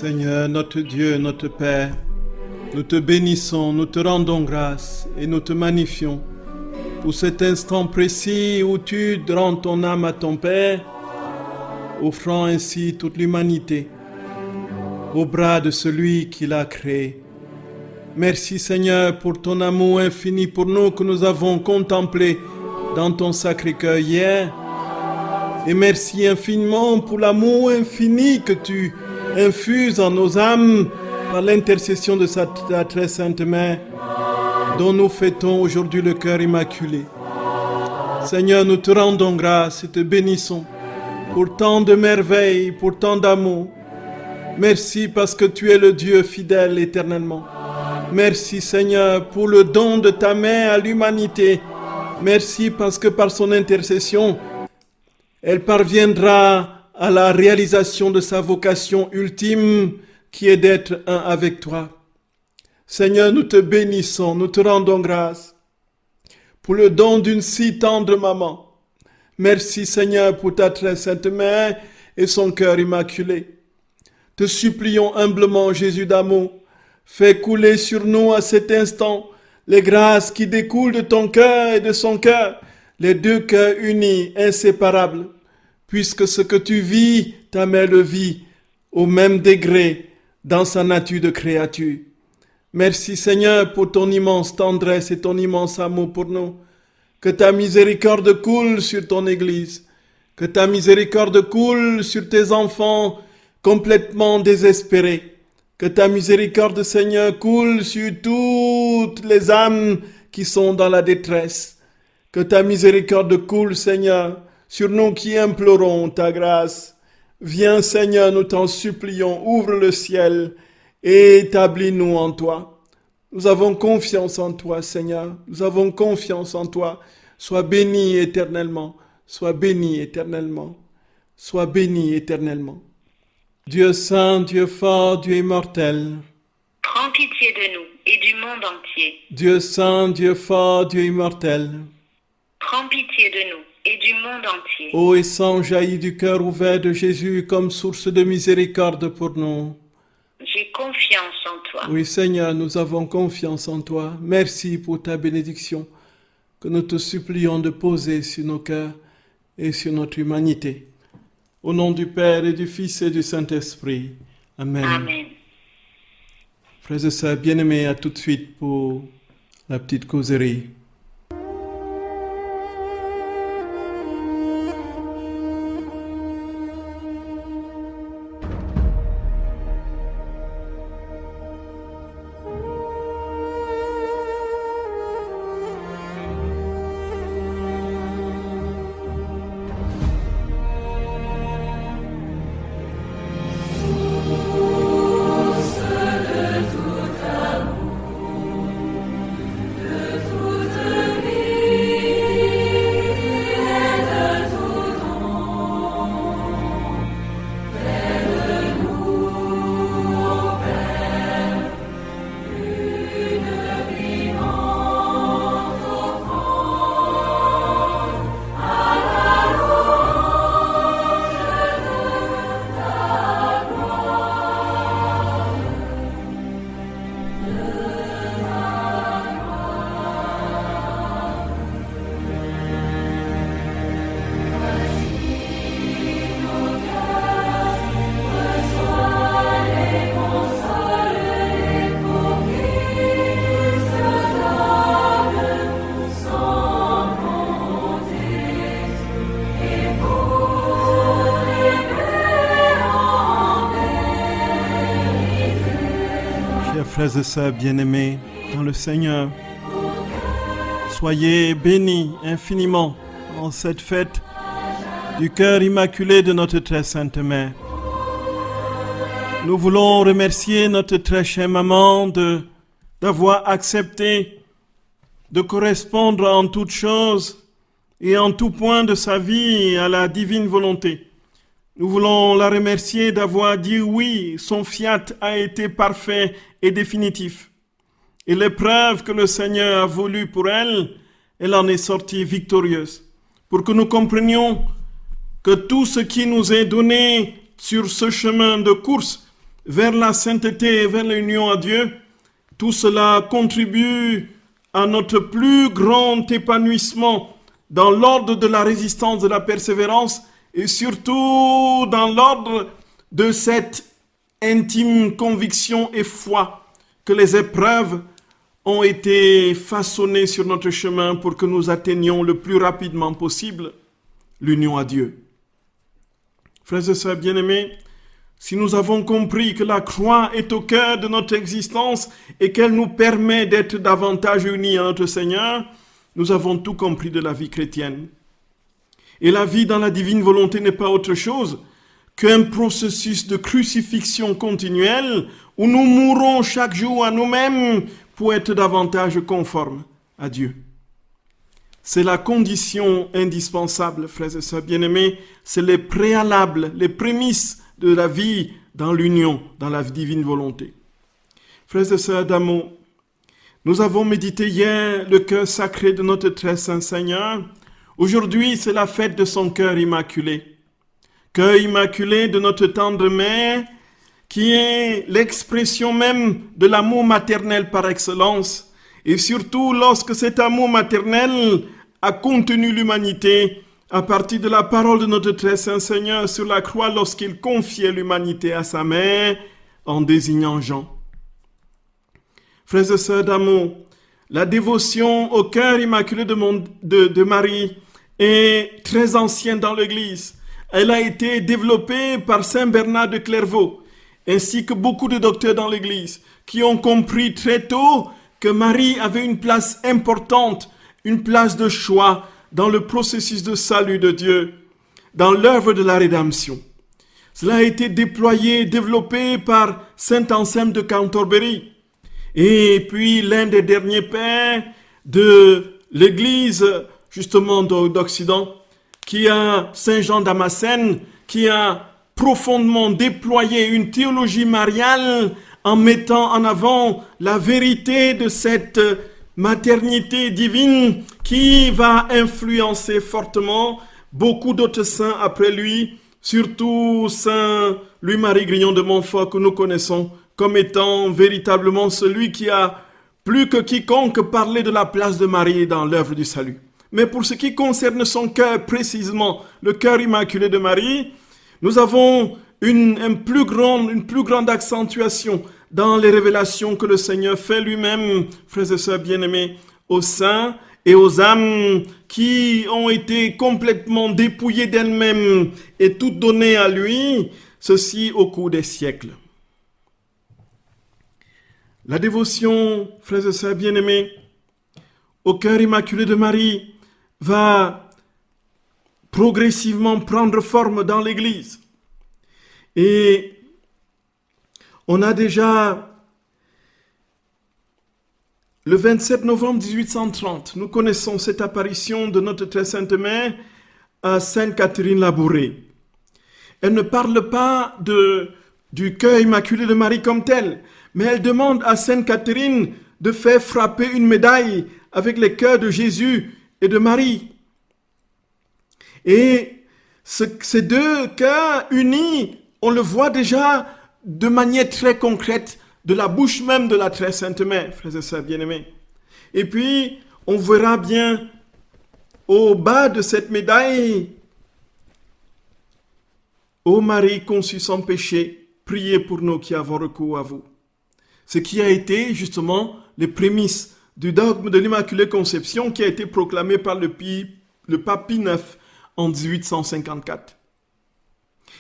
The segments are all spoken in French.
Seigneur, notre Dieu, notre Père, nous te bénissons, nous te rendons grâce et nous te magnifions pour cet instant précis où tu rends ton âme à ton Père, offrant ainsi toute l'humanité au bras de celui qui l'a créé. Merci Seigneur pour ton amour infini pour nous que nous avons contemplé dans ton Sacré-Cœur hier. Et merci infiniment pour l'amour infini que tu infuse en nos âmes par l'intercession de ta très sainte Mère, dont nous fêtons aujourd'hui le cœur immaculé. Seigneur, nous te rendons grâce et te bénissons pour tant de merveilles, pour tant d'amour. Merci parce que tu es le Dieu fidèle éternellement. Merci Seigneur pour le don de ta main à l'humanité. Merci parce que par son intercession, elle parviendra à la réalisation de sa vocation ultime qui est d'être un avec toi. Seigneur, nous te bénissons, nous te rendons grâce pour le don d'une si tendre maman. Merci Seigneur pour ta très sainte Mère et son cœur immaculé. Te supplions humblement, Jésus d'amour, fais couler sur nous à cet instant les grâces qui découlent de ton cœur et de son cœur, les deux cœurs unis, inséparables. Puisque ce que tu vis, ta mère le vit au même degré dans sa nature de créature. Merci Seigneur pour ton immense tendresse et ton immense amour pour nous. Que ta miséricorde coule sur ton Église. Que ta miséricorde coule sur tes enfants complètement désespérés. Que ta miséricorde Seigneur coule sur toutes les âmes qui sont dans la détresse. Que ta miséricorde coule Seigneur sur nous qui implorons ta grâce. Viens Seigneur, nous t'en supplions, ouvre le ciel et établis-nous en toi. Nous avons confiance en toi Seigneur, nous avons confiance en toi. Sois béni éternellement, sois béni éternellement, sois béni éternellement. Dieu saint, Dieu fort, Dieu immortel. Prends pitié de nous et du monde entier. Dieu saint, Dieu fort, Dieu immortel. Prends pitié de nous et du monde entier. Ô et sang jailli du cœur ouvert de Jésus comme source de miséricorde pour nous. J'ai confiance en toi. Oui Seigneur, nous avons confiance en toi. Merci pour ta bénédiction que nous te supplions de poser sur nos cœurs et sur notre humanité. Au nom du Père et du Fils et du Saint-Esprit. Amen. Amen. Frères et sœurs bien-aimés, à tout de suite pour la petite causerie. Tout Frères et sœurs bien-aimés dans le Seigneur, soyez bénis infiniment en cette fête du cœur immaculé de notre très sainte mère. Nous voulons remercier notre très chère maman d'avoir accepté de correspondre en toutes choses et en tout point de sa vie à la divine volonté. Nous voulons la remercier d'avoir dit oui, son fiat a été parfait et définitif. Et l'épreuve que le Seigneur a voulu pour elle, elle en est sortie victorieuse. Pour que nous comprenions que tout ce qui nous est donné sur ce chemin de course vers la sainteté et vers l'union à Dieu, tout cela contribue à notre plus grand épanouissement dans l'ordre de la résistance, de la persévérance et surtout dans l'ordre de cette intime conviction et foi que les épreuves ont été façonnées sur notre chemin pour que nous atteignions le plus rapidement possible l'union à Dieu. Frères et sœurs bien-aimés, si nous avons compris que la croix est au cœur de notre existence et qu'elle nous permet d'être davantage unis à notre Seigneur, nous avons tout compris de la vie chrétienne. Et la vie dans la divine volonté n'est pas autre chose qu'un processus de crucifixion continuelle où nous mourons chaque jour à nous-mêmes pour être davantage conformes à Dieu. C'est la condition indispensable, frères et sœurs bien-aimés, c'est les préalables, les prémices de la vie dans l'union, dans la divine volonté. Frères et sœurs d'amour, nous avons médité hier le cœur sacré de notre très saint Seigneur. Aujourd'hui, c'est la fête de son cœur immaculé. Cœur immaculé de notre tendre mère, qui est l'expression même de l'amour maternel par excellence. Et surtout, lorsque cet amour maternel a contenu l'humanité, à partir de la parole de notre très saint Seigneur sur la croix, lorsqu'il confiait l'humanité à sa mère, en désignant Jean. Frères et sœurs d'amour, la dévotion au cœur immaculé de Marie est très ancienne dans l'Église. Elle a été développée par Saint Bernard de Clairvaux, ainsi que beaucoup de docteurs dans l'Église, qui ont compris très tôt que Marie avait une place importante, une place de choix dans le processus de salut de Dieu, dans l'œuvre de la rédemption. Cela a été déployé, développé par Saint Anselme de Cantorbéry, et puis l'un des derniers pères de l'Église, justement d'Occident, qui a Saint Jean Damascène, qui a profondément déployé une théologie mariale en mettant en avant la vérité de cette maternité divine qui va influencer fortement beaucoup d'autres saints après lui, surtout Saint Louis-Marie Grignon de Montfort que nous connaissons comme étant véritablement celui qui a plus que quiconque parlé de la place de Marie dans l'œuvre du salut. Mais pour ce qui concerne son cœur précisément, le cœur immaculé de Marie, nous avons une plus grande accentuation dans les révélations que le Seigneur fait lui-même, frères et sœurs bien-aimés, aux saints et aux âmes qui ont été complètement dépouillées d'elles-mêmes et toutes données à lui, ceci au cours des siècles. La dévotion, frères et sœurs bien-aimés, au cœur immaculé de Marie va progressivement prendre forme dans l'Église. Et on a déjà le 27 novembre 1830, nous connaissons cette apparition de notre très sainte mère à Sainte Catherine Labouré. Elle ne parle pas du cœur immaculé de Marie comme tel, mais elle demande à Sainte Catherine de faire frapper une médaille avec les cœurs de Jésus et de Marie. Et ces deux cœurs unis, on le voit déjà de manière très concrète de la bouche même de la très sainte mère, frères et sœurs bien-aimés. Et puis, on verra bien au bas de cette médaille, ô Marie conçue sans péché, priez pour nous qui avons recours à vous. Ce qui a été justement les prémices du dogme de l'Immaculée Conception qui a été proclamé par le pape Pie IX en 1854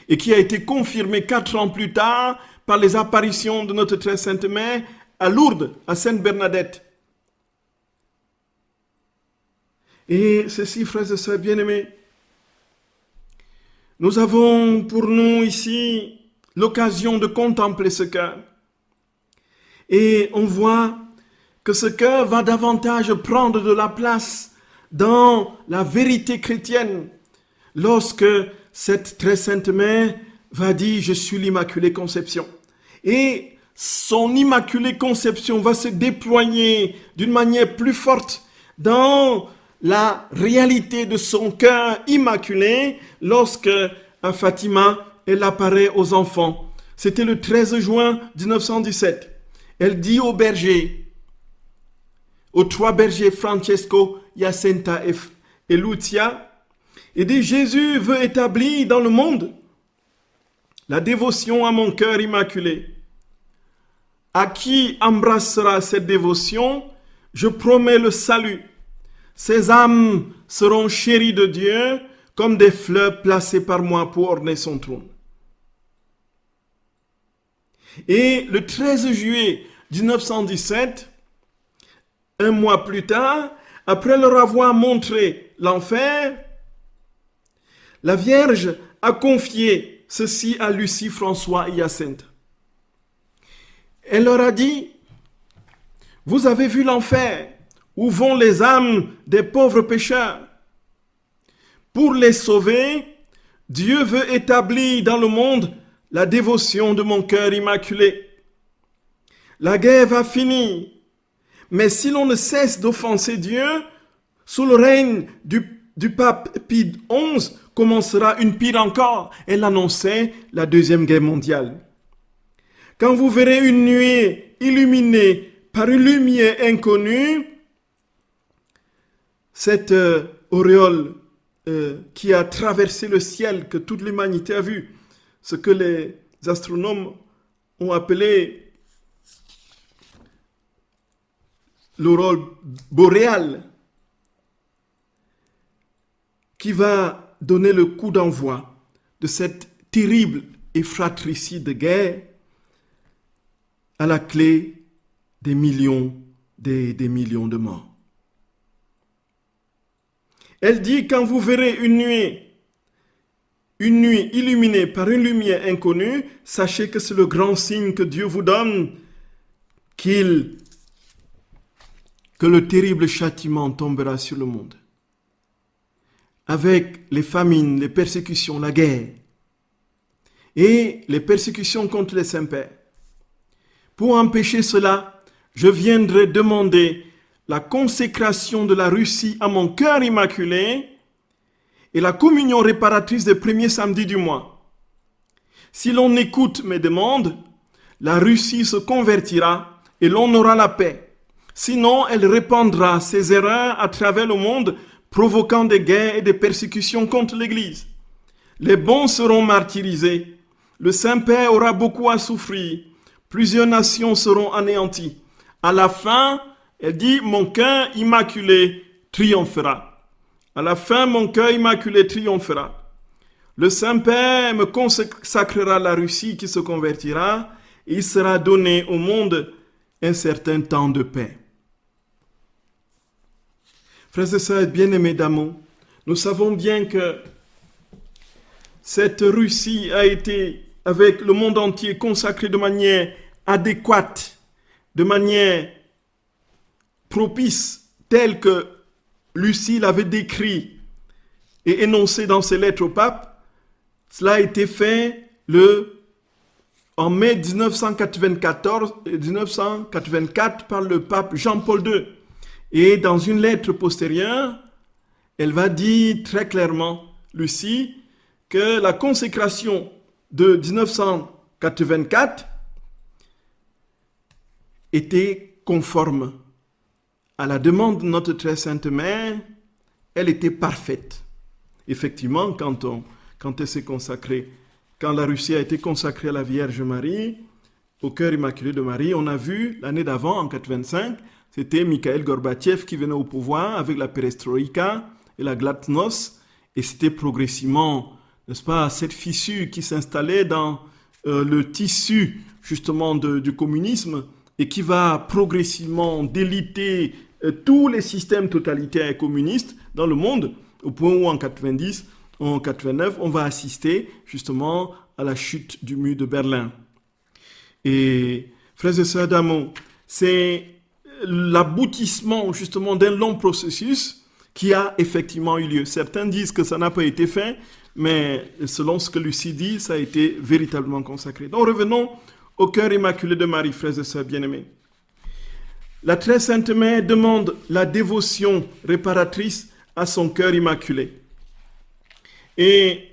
et qui a été confirmé 4 ans plus tard par les apparitions de notre très sainte mère à Lourdes, à Sainte-Bernadette. Et ceci, frères et sœurs bien-aimés, nous avons pour nous ici l'occasion de contempler ce cœur. Et on voit que ce cœur va davantage prendre de la place dans la vérité chrétienne lorsque cette très sainte mère va dire « Je suis l'Immaculée Conception ». Et son Immaculée Conception va se déployer d'une manière plus forte dans la réalité de son cœur immaculé lorsque à Fatima, elle apparaît aux enfants. C'était le 13 juin 1917. Elle dit aux bergers, aux trois bergers Francesco, Jacinta et Lucia, et dit Jésus veut établir dans le monde la dévotion à mon cœur immaculé. À qui embrassera cette dévotion, je promets le salut. Ces âmes seront chéries de Dieu comme des fleurs placées par moi pour orner son trône. Et le 13 juillet 1917, un mois plus tard, après leur avoir montré l'enfer, la Vierge a confié ceci à Lucie, François et Hyacinthe. Elle leur a dit, vous avez vu l'enfer, où vont les âmes des pauvres pécheurs. Pour les sauver, Dieu veut établir dans le monde la dévotion de mon cœur immaculé. La guerre va finir, mais si l'on ne cesse d'offenser Dieu, sous le règne du pape Pie XI, commencera une pire encore. Elle annonçait la Deuxième Guerre mondiale. Quand vous verrez une nuée illuminée par une lumière inconnue, cette auréole qui a traversé le ciel, que toute l'humanité a vu, ce que les astronomes ont appelé l'aurore boréale, qui va donner le coup d'envoi de cette terrible et fratricide guerre à la clé des millions de morts. Elle dit, quand vous verrez une nuit illuminée par une lumière inconnue, sachez que c'est le grand signe que Dieu vous donne, que le terrible châtiment tombera sur le monde. Avec les famines, les persécutions, la guerre et les persécutions contre les saints-pères. Pour empêcher cela, je viendrai demander la consécration de la Russie à mon cœur immaculé et la communion réparatrice des premiers samedis du mois. Si l'on écoute mes demandes, la Russie se convertira et l'on aura la paix. Sinon, elle répandra ses erreurs à travers le monde, provoquant des guerres et des persécutions contre l'Église. Les bons seront martyrisés. Le Saint-Père aura beaucoup à souffrir. Plusieurs nations seront anéanties. À la fin, elle dit, mon cœur immaculé triomphera. À la fin, mon cœur immaculé triomphera. Le Saint-Père me consacrera la Russie qui se convertira et il sera donné au monde un certain temps de paix. Frères et sœurs bien-aimés d'amour, nous savons bien que cette Russie a été, avec le monde entier, consacrée de manière adéquate, de manière propice, telle que Lucie l'avait décrit et énoncé dans ses lettres au pape. Cela a été fait en mai 1984 par le pape Jean-Paul II. Et dans une lettre postérieure, elle va dire très clairement, Lucie, que la consécration de 1984 était conforme à la demande de notre très sainte mère. Elle était parfaite. Effectivement, quand elle s'est consacrée, quand la Russie a été consacrée à la Vierge Marie, au cœur immaculé de Marie, on a vu l'année d'avant, en 1985, c'était Mikhail Gorbatchev qui venait au pouvoir avec la perestroïka et la glasnost, et c'était progressivement, n'est-ce pas, cette fissure qui s'installait dans le tissu justement du communisme et qui va progressivement déliter tous les systèmes totalitaires et communistes dans le monde, au point où en 90, en 89, on va assister justement à la chute du mur de Berlin. Et frères et sœurs d'amour, c'est l'aboutissement justement d'un long processus qui a effectivement eu lieu. Certains disent que ça n'a pas été fait, mais selon ce que Lucie dit, ça a été véritablement consacré. Donc revenons au cœur immaculé de Marie, frères et sœurs bien-aimés. La très sainte mère demande la dévotion réparatrice à son cœur immaculé. Et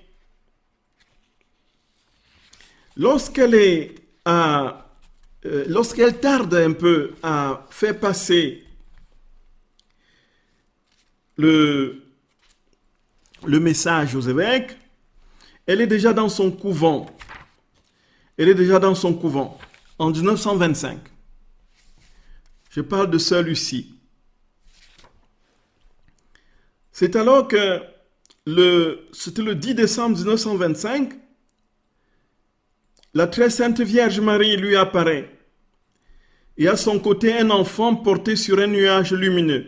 lorsqu'elle tarde un peu à faire passer le message aux évêques, elle est déjà dans son couvent. Elle est déjà dans son couvent en 1925. Je parle de sœur Lucie. C'est alors que c'était le 10 décembre 1925, la très sainte Vierge Marie lui apparaît et à son côté un enfant porté sur un nuage lumineux.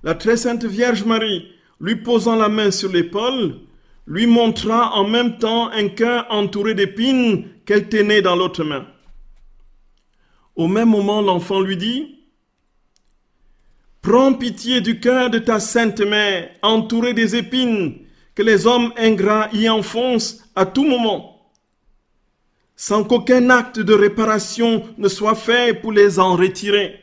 La très sainte Vierge Marie, lui posant la main sur l'épaule, lui montra en même temps un cœur entouré d'épines qu'elle tenait dans l'autre main. Au même moment, l'enfant lui dit « Prends pitié du cœur de ta sainte mère, entourée des épines que les hommes ingrats y enfoncent à tout moment, sans qu'aucun acte de réparation ne soit fait pour les en retirer. »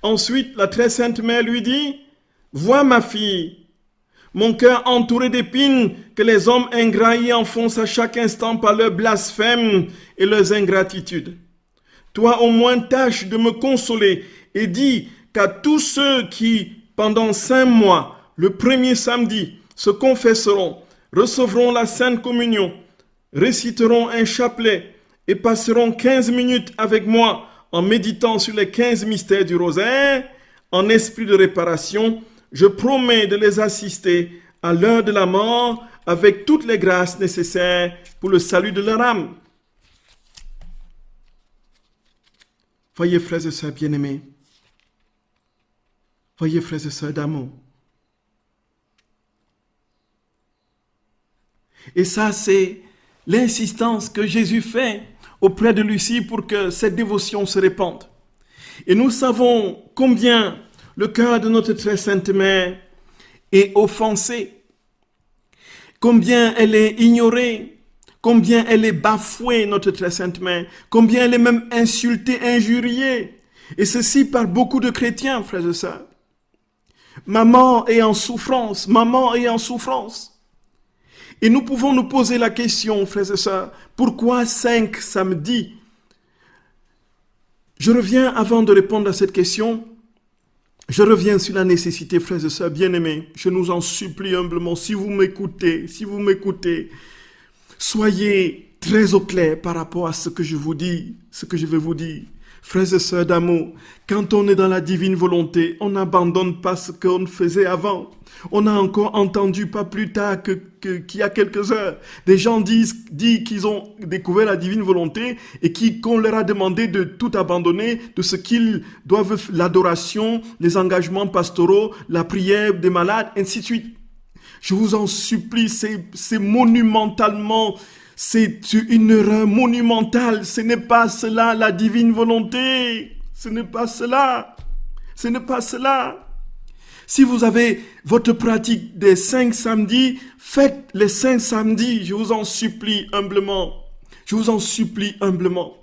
Ensuite, la très sainte mère lui dit « Vois ma fille, mon cœur entouré d'épines que les hommes ingrats y enfoncent à chaque instant par leurs blasphèmes et leurs ingratitudes. Toi au moins tâche de me consoler et dis qu'à tous ceux qui, pendant 5 mois, le premier samedi, se confesseront, recevront la Sainte Communion, réciteront un chapelet et passeront 15 minutes avec moi en méditant sur les 15 mystères du rosaire, en esprit de réparation, je promets de les assister à l'heure de la mort avec toutes les grâces nécessaires pour le salut de leur âme. Voyez, frères et sœurs bien-aimés, voyez, frères et sœurs d'amour. Et ça, c'est l'insistance que Jésus fait auprès de Lucie pour que cette dévotion se répande. Et nous savons combien le cœur de notre très sainte mère est offensé, combien elle est ignorée, combien elle est bafouée, notre très sainte mère, combien elle est même insultée, injuriée. Et ceci par beaucoup de chrétiens, frères et sœurs. Maman est en souffrance, maman est en souffrance. Et nous pouvons nous poser la question, frères et sœurs, pourquoi 5 samedis? Je reviens, avant de répondre à cette question, je reviens sur la nécessité, frères et sœurs bien-aimés, je nous en supplie humblement, si vous m'écoutez, soyez très au clair par rapport à ce que je vous dis, ce que je vais vous dire. Frères et sœurs d'amour, quand on est dans la divine volonté, on n'abandonne pas ce qu'on faisait avant. On a encore entendu pas plus tard qu'il y a quelques heures, des gens disent qu'ils ont découvert la divine volonté et qu'on leur a demandé de tout abandonner, de ce qu'ils doivent, l'adoration, les engagements pastoraux, la prière des malades, ainsi de suite. Je vous en supplie, c'est monumentalement, c'est une erreur monumentale. Ce n'est pas cela la divine volonté. Ce n'est pas cela. Ce n'est pas cela. Si vous avez votre pratique des 5 samedis, faites les 5 samedis. Je vous en supplie humblement. Je vous en supplie humblement.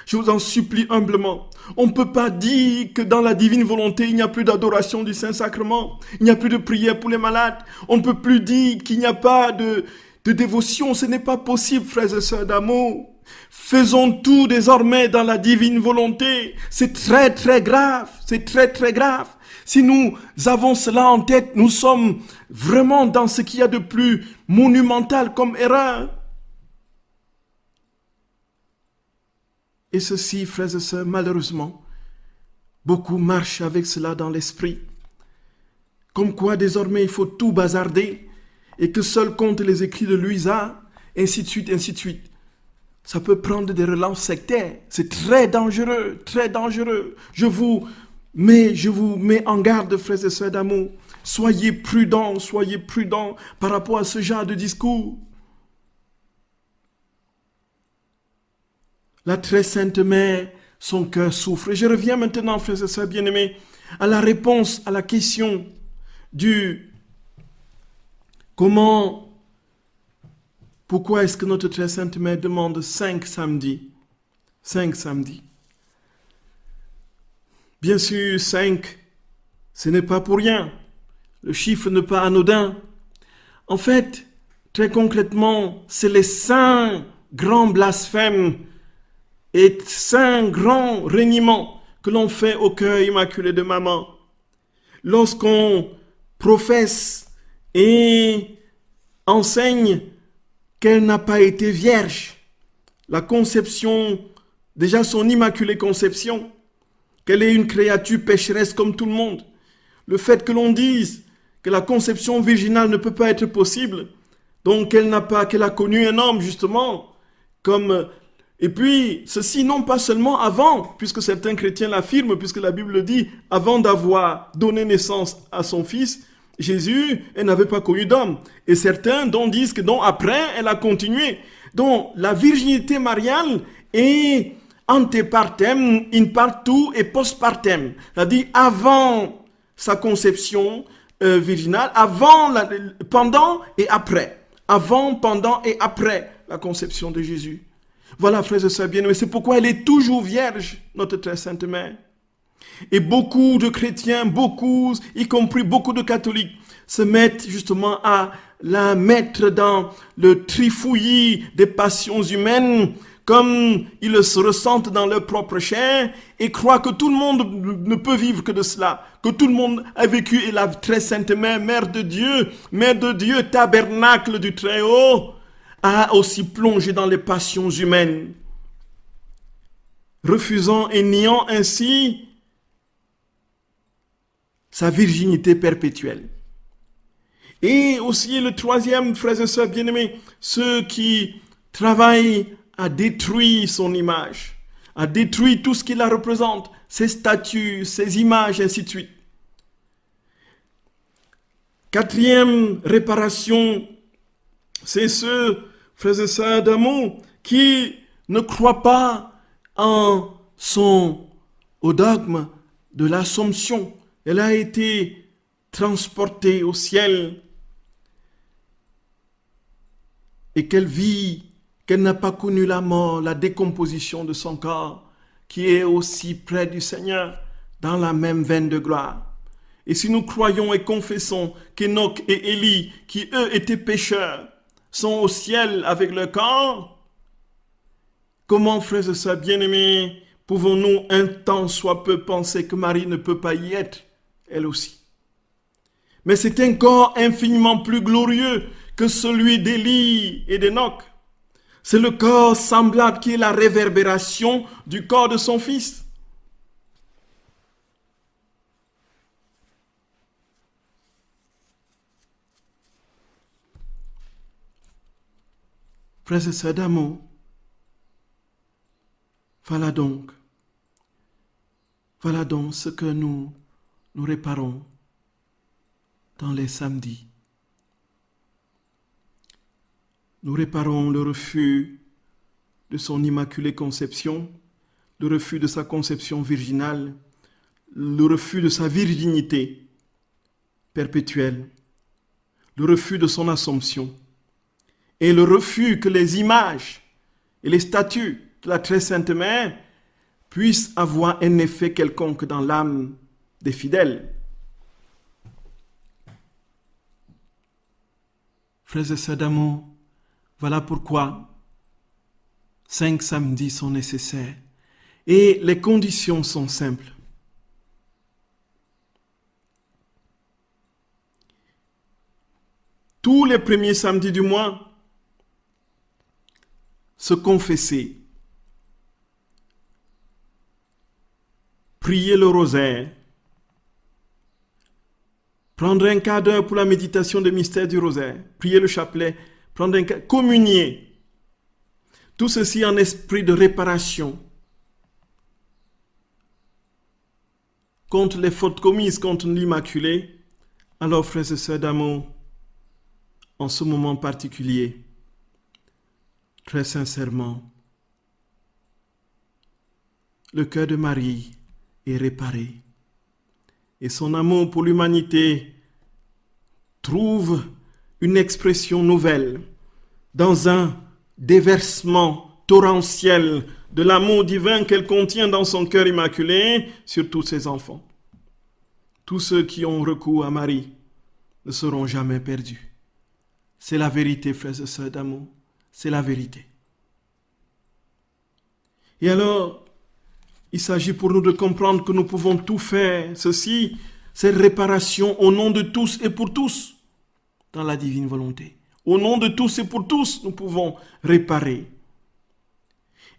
Je vous en supplie humblement. On ne peut pas dire que dans la divine volonté, il n'y a plus d'adoration du Saint-Sacrement. Il n'y a plus de prière pour les malades. On ne peut plus dire qu'il n'y a pas de dévotion. Ce n'est pas possible, frères et sœurs d'amour. Faisons tout désormais dans la divine volonté. C'est très, très grave. C'est très, très grave. Si nous avons cela en tête, nous sommes vraiment dans ce qu'il y a de plus monumental comme erreur. Et ceci, frères et sœurs, malheureusement, beaucoup marchent avec cela dans l'esprit. Comme quoi, désormais, il faut tout bazarder et que seul comptent les écrits de Luisa, ainsi de suite, ainsi de suite. ça peut prendre des relances sectaires. C'est très dangereux, très dangereux. Je vous mets en garde, frères et sœurs d'amour. Soyez prudents par rapport à ce genre de discours. La très sainte mère, son cœur souffre. Et je reviens maintenant, frères et sœurs bien-aimés, à la réponse à la question du pourquoi est-ce que notre très sainte mère demande 5 samedis? 5 samedis. Bien sûr, 5, ce n'est pas pour rien. Le chiffre n'est pas anodin. En fait, très concrètement, c'est les 5 grands blasphèmes et 5 grands reniements que l'on fait au cœur immaculé de maman. Lorsqu'on professe et enseigne qu'elle n'a pas été vierge, la conception, déjà son immaculée conception, qu'elle est une créature pécheresse comme tout le monde, le fait que l'on dise que la conception virginale ne peut pas être possible, donc qu'elle a connu un homme justement, et puis ceci non pas seulement avant, puisque certains chrétiens l'affirment, puisque la Bible dit, avant d'avoir donné naissance à son fils, Jésus, elle n'avait pas connu d'homme. Et certains disent que après, elle a continué. Donc, la virginité mariale est antepartem, in partum et postpartem. C'est-à-dire avant sa conception virginale, pendant et après. Avant, pendant et après la conception de Jésus. Voilà, frères et sœurs bien-aimés, c'est pourquoi elle est toujours vierge, notre très sainte mère. Et beaucoup de chrétiens, y compris beaucoup de catholiques, se mettent justement à la mettre dans le trifouillis des passions humaines, comme ils le ressentent dans leur propre chair, et croient que tout le monde ne peut vivre que de cela, que tout le monde a vécu, et la très sainte mère, mère de Dieu, tabernacle du Très-Haut, a aussi plongé dans les passions humaines, refusant et niant ainsi sa virginité perpétuelle. Et aussi le troisième, frères et sœurs bien-aimés, ceux qui travaillent à détruire son image, à détruire tout ce qui la représente, ses statues, ses images, ainsi de suite. Quatrième réparation, c'est ceux, frères et sœurs d'amour, qui ne croient pas au dogme de l'Assomption. Elle a été transportée au ciel et qu'elle n'a pas connu la mort, la décomposition de son corps, qui est aussi près du Seigneur, dans la même veine de gloire. Et si nous croyons et confessons qu'Enoch et Élie, qui eux étaient pécheurs, sont au ciel avec leur corps, comment, frères et sœurs bien-aimés, pouvons-nous un temps soit peu penser que Marie ne peut pas y être, elle aussi? Mais c'est un corps infiniment plus glorieux que celui d'Élie et d'Enoch. C'est le corps semblable qui est la réverbération du corps de son fils. Frères et sœurs d'amour, voilà donc ce que nous réparons dans les samedis. Nous réparons le refus de son immaculée conception, le refus de sa conception virginale, le refus de sa virginité perpétuelle, le refus de son Assomption, et le refus que les images et les statues de la très sainte mère puissent avoir un effet quelconque dans l'âme des fidèles. Frères et sœurs d'amour, voilà pourquoi 5 samedis sont nécessaires et les conditions sont simples. Tous les premiers samedis du mois, se confesser, prier le rosaire, prendre un quart d'heure pour la méditation des mystères du rosaire, prier le chapelet, prendre un quart, communier. Tout ceci en esprit de réparation contre les fautes commises contre l'Immaculée. Alors, frères et sœurs d'amour, en ce moment particulier, très sincèrement, le cœur de Marie est réparé et son amour pour l'humanité trouve une expression nouvelle dans un déversement torrentiel de l'amour divin qu'elle contient dans son cœur immaculé sur tous ses enfants. Tous ceux qui ont recours à Marie ne seront jamais perdus. C'est la vérité, frères et sœurs d'amour. C'est la vérité. Et alors, il s'agit pour nous de comprendre que nous pouvons tout faire, ceci, cette réparation au nom de tous et pour tous, dans la divine volonté. Au nom de tous et pour tous, nous pouvons réparer.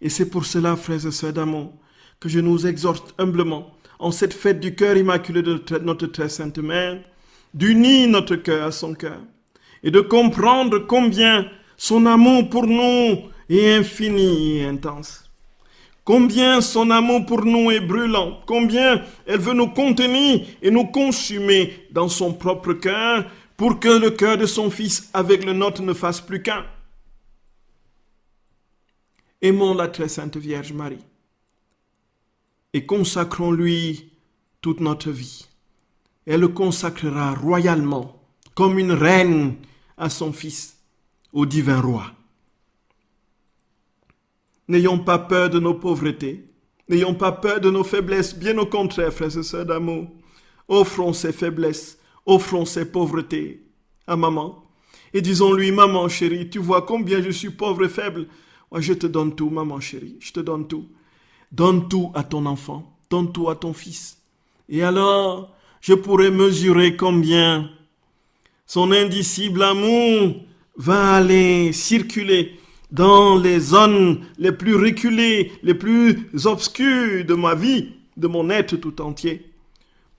Et c'est pour cela, frères et sœurs d'amour, que je nous exhorte humblement, en cette fête du cœur immaculé de notre très sainte Mère, d'unir notre cœur à son cœur et de comprendre combien son amour pour nous est infini et intense. Combien son amour pour nous est brûlant, combien elle veut nous contenir et nous consumer dans son propre cœur pour que le cœur de son Fils avec le nôtre ne fasse plus qu'un. Aimons la très sainte Vierge Marie et consacrons-lui toute notre vie. Elle le consacrera royalement comme une reine à son Fils, au divin roi. N'ayons pas peur de nos pauvretés, n'ayons pas peur de nos faiblesses, bien au contraire, frères et sœurs d'amour. Offrons ces faiblesses, offrons ces pauvretés à maman. Et disons-lui, maman chérie, tu vois combien je suis pauvre et faible. Moi, je te donne tout, maman chérie, je te donne tout. Donne tout à ton enfant, donne tout à ton fils. Et alors, je pourrai mesurer combien son indicible amour va aller circuler dans les zones les plus reculées, les plus obscures de ma vie, de mon être tout entier,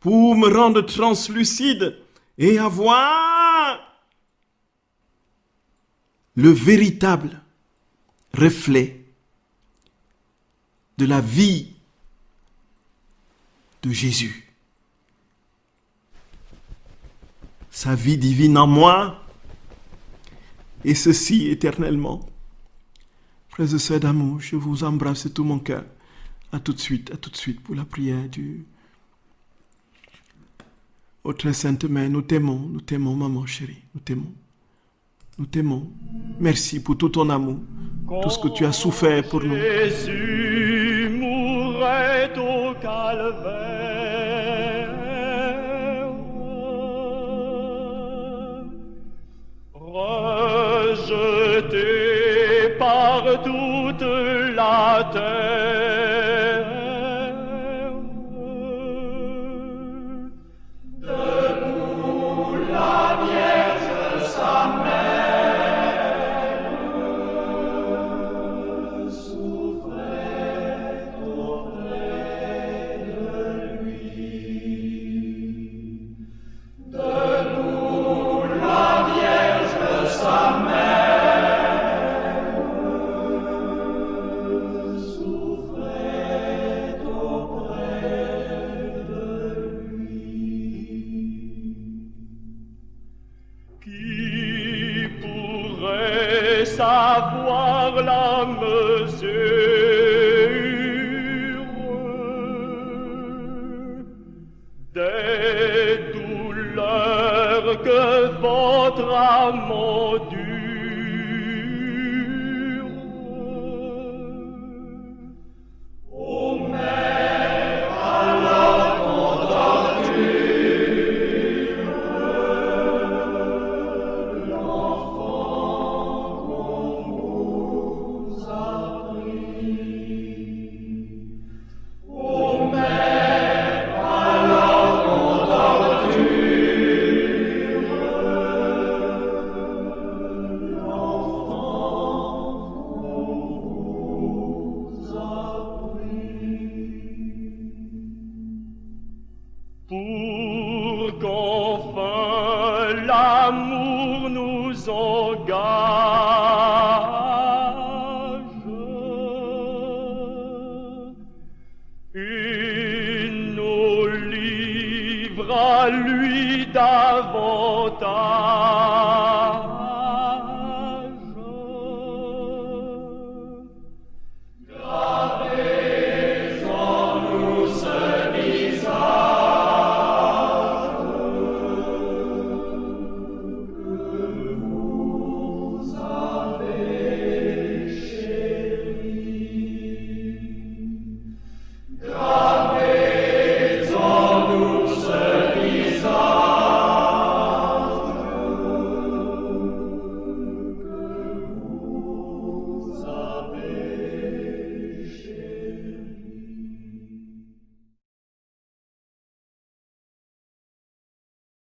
pour me rendre translucide et avoir le véritable reflet de la vie de Jésus. Sa vie divine en moi, et ceci éternellement. Frères et sœurs d'amour, je vous embrasse de tout mon cœur. À tout de suite pour la prière du... Ô très sainte Mère, nous t'aimons, maman chérie, nous t'aimons. Merci pour tout ton amour, tout ce que tu as souffert pour nous. Jésus mourait au calvaire, rejeté par toute la terre. Debout la Vierge sa mère souffrait auprès de lui. Debout la Vierge sa mère souffrait auprès de lui. Qui pourrait savoir la mesure des douleurs que votre amour dure? Ô Mère, alors l'enfant qu'on vous a pris. Ô Mère, alors pour qu'enfin l'amour nous engage